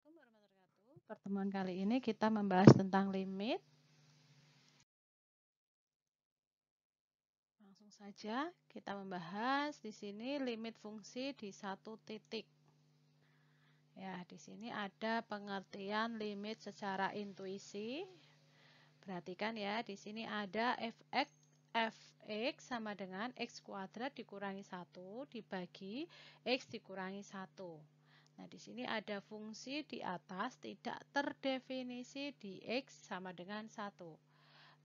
Assalamualaikum warahmatullahi wabarakatuh. Pertemuan kali ini kita membahas tentang limit. Langsung saja kita membahas di sini limit fungsi di satu titik. Ya, di sini ada pengertian limit secara intuisi. Perhatikan ya, di sini ada fx sama dengan x kuadrat dikurangi 1 dibagi x dikurangi 1. Nah, di sini ada fungsi di atas tidak terdefinisi di x sama dengan 1.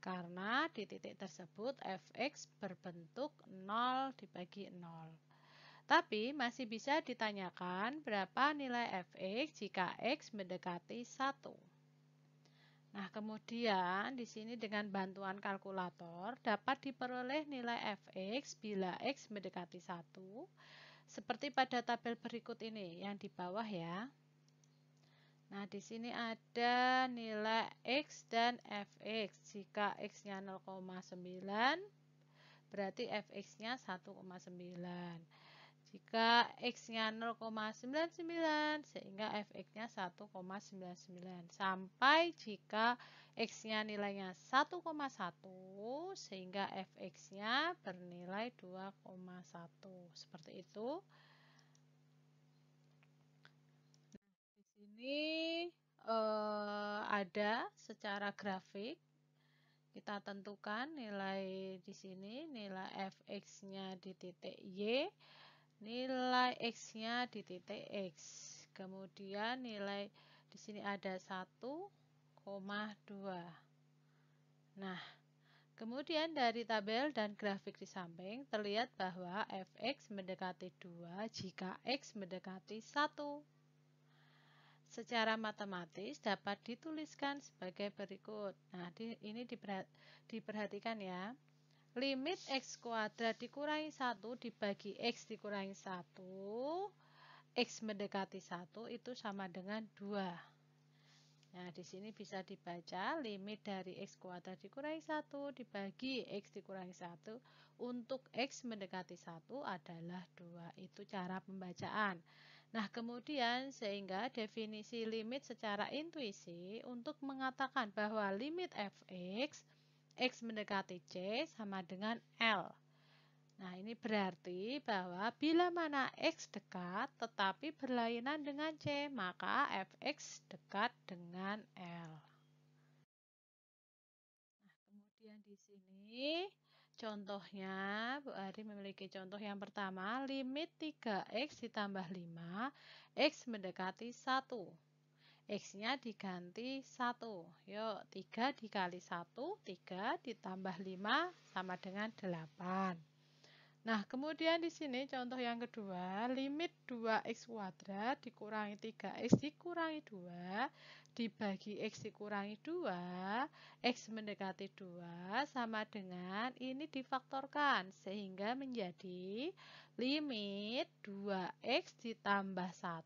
Karena di titik tersebut fx berbentuk 0 dibagi 0. Tapi masih bisa ditanyakan berapa nilai fx jika x mendekati 1. Nah, kemudian di sini dengan bantuan kalkulator dapat diperoleh nilai fx bila x mendekati 1. Seperti pada tabel berikut ini yang di bawah ya. Nah, di sini ada nilai x dan fx. Jika x-nya 0,9, berarti fx-nya 1,9. Jika x-nya 0,99, sehingga fx-nya 1,99. Sampai jika x-nya nilainya 1,1, sehingga fx-nya bernilai 2,1. Seperti itu. Ini ada secara grafik. Kita tentukan nilai di sini, nilai fx-nya di titik y, nilai x-nya di titik x. Kemudian nilai di sini ada 1,2. Nah, kemudian dari tabel dan grafik di samping terlihat bahwa fx mendekati 2 jika x mendekati 1. Secara matematis dapat dituliskan sebagai berikut. Nah, ini diperhatikan ya. Limit x kuadrat dikurangi 1 dibagi x dikurangi 1, x mendekati 1 itu sama dengan 2. Nah, di sini bisa dibaca limit dari x kuadrat dikurangi 1 dibagi x dikurangi 1 untuk x mendekati 1 adalah 2. Itu cara pembacaan. Nah, kemudian sehingga definisi limit secara intuisi untuk mengatakan bahwa limit fx, x mendekati c sama dengan L. Nah, ini berarti bahwa bila mana x dekat tetapi berlainan dengan c, maka fx dekat dengan L. Nah, kemudian di sini contohnya, Bu Ari memiliki contoh yang pertama, limit 3x ditambah 5, x mendekati 1. X-nya diganti 1. Yuk, 3 dikali 1, 3 ditambah 5 sama dengan 8. Nah, kemudian di sini contoh yang kedua, limit 2x kuadrat dikurangi 3x dikurangi 2 dibagi x dikurangi 2, x mendekati 2 sama dengan ini difaktorkan sehingga menjadi limit 2x ditambah 1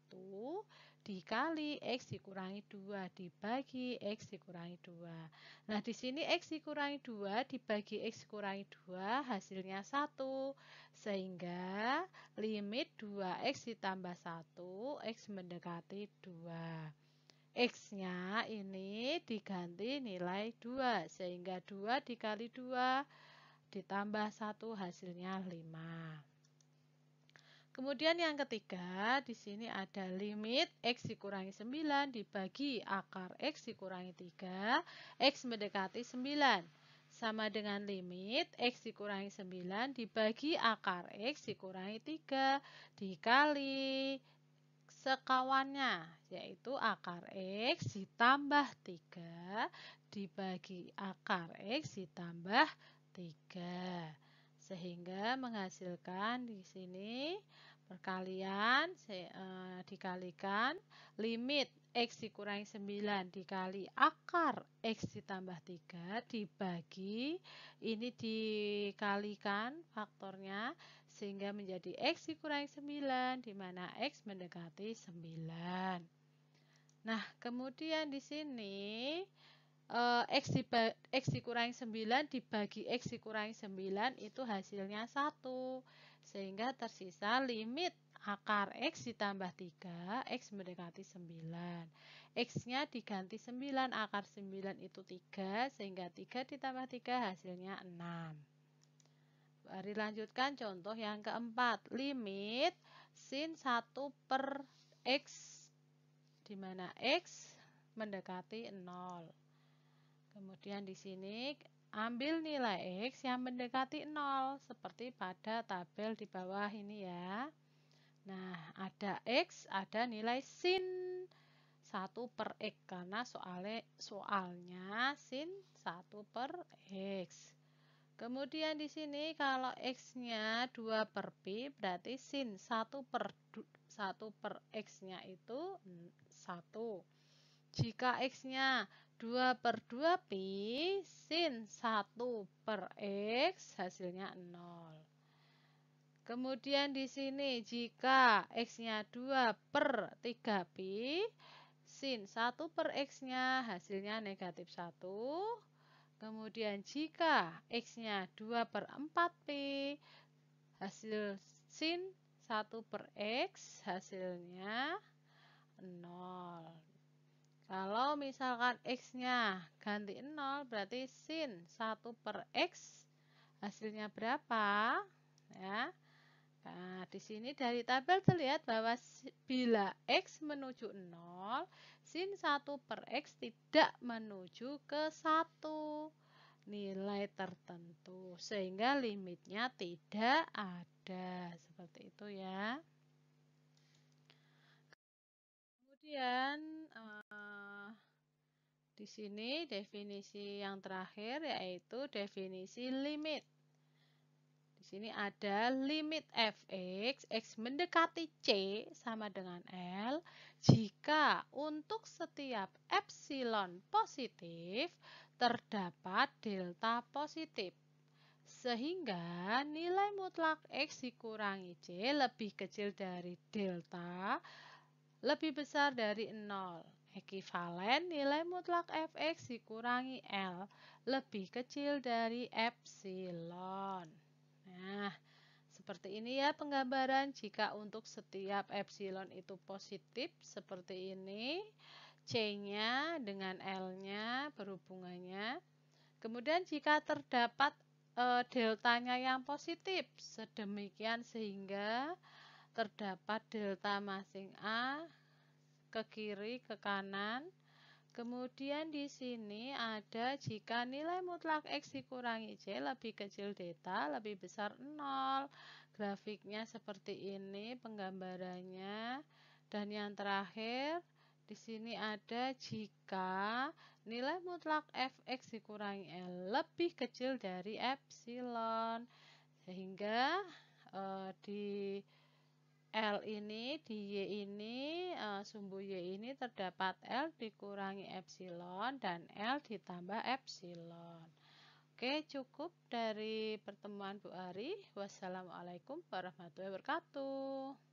dikali x dikurangi 2 dibagi x dikurangi 2. Nah, di sini x dikurangi 2 dibagi x dikurangi 2 hasilnya 1. Sehingga limit 2x ditambah 1, x mendekati 2. X-nya ini diganti nilai 2, sehingga 2 dikali 2 ditambah 1 hasilnya 5. Kemudian yang ketiga, di sini ada limit x dikurangi 9 dibagi akar x dikurangi 3, x mendekati 9. Sama dengan limit x dikurangi 9 dibagi akar x dikurangi 3 dikali sekawannya, yaitu akar x ditambah 3 dibagi akar x ditambah 3. Sehingga menghasilkan di sini perkalian dikalikan limit x dikurangi 9 dikali akar x ditambah 3 dibagi ini dikalikan faktornya sehingga menjadi x dikurangi 9 di mana x mendekati 9. Nah, kemudian di sini x dikurangi 9 dibagi x dikurangi 9 itu hasilnya 1. Sehingga tersisa limit akar X ditambah 3, X mendekati 9. X-nya diganti 9, akar 9 itu 3, sehingga 3 ditambah 3 hasilnya 6. Mari lanjutkan contoh yang keempat. Limit sin 1 per X, di mana X mendekati 0. Kemudian di sini ambil nilai X yang mendekati 0, seperti pada tabel di bawah ini ya. Nah, ada X, ada nilai sin 1 per X, karena soalnya sin 1 per X. Kemudian di sini kalau X-nya 2 per Pi, berarti sin 1 per X-nya itu 1. Jika X-nya 2 per 2 Pi, sin 1 per X hasilnya 0. Kemudian di sini jika X-nya 2 per 3 Pi, sin 1 per X-nya hasilnya negatif 1. Kemudian jika X-nya 2 per 4 Pi, hasil sin 1 per X hasilnya 0. Kalau misalkan X-nya ganti 0, berarti sin 1 per X hasilnya berapa? Ya. Nah, di sini dari tabel terlihat bahwa bila X menuju 0, sin 1 per X tidak menuju ke 1 nilai tertentu, sehingga limitnya tidak ada. Seperti itu ya. Kemudian di sini definisi yang terakhir yaitu definisi limit. Di sini ada limit fx, x mendekati c sama dengan L, jika untuk setiap epsilon positif terdapat delta positif. Sehingga nilai mutlak x dikurangi c lebih kecil dari delta, lebih besar dari 0. Ekivalen nilai mutlak fx dikurangi L lebih kecil dari epsilon. Nah, seperti ini ya penggambaran jika untuk setiap epsilon itu positif seperti ini, C-nya dengan L-nya berhubungannya. Kemudian jika terdapat deltanya yang positif, sedemikian sehingga terdapat delta masing A ke kiri, ke kanan. Kemudian di sini ada jika nilai mutlak X dikurangi C lebih kecil delta, lebih besar 0. Grafiknya seperti ini penggambarannya. Dan yang terakhir, di sini ada jika nilai mutlak Fx dikurangi L lebih kecil dari epsilon. Sehingga di L ini, di Y ini, sumbu Y ini terdapat L dikurangi epsilon dan L ditambah epsilon. Oke, cukup dari pertemuan Bu Ari. Wassalamualaikum warahmatullahi wabarakatuh.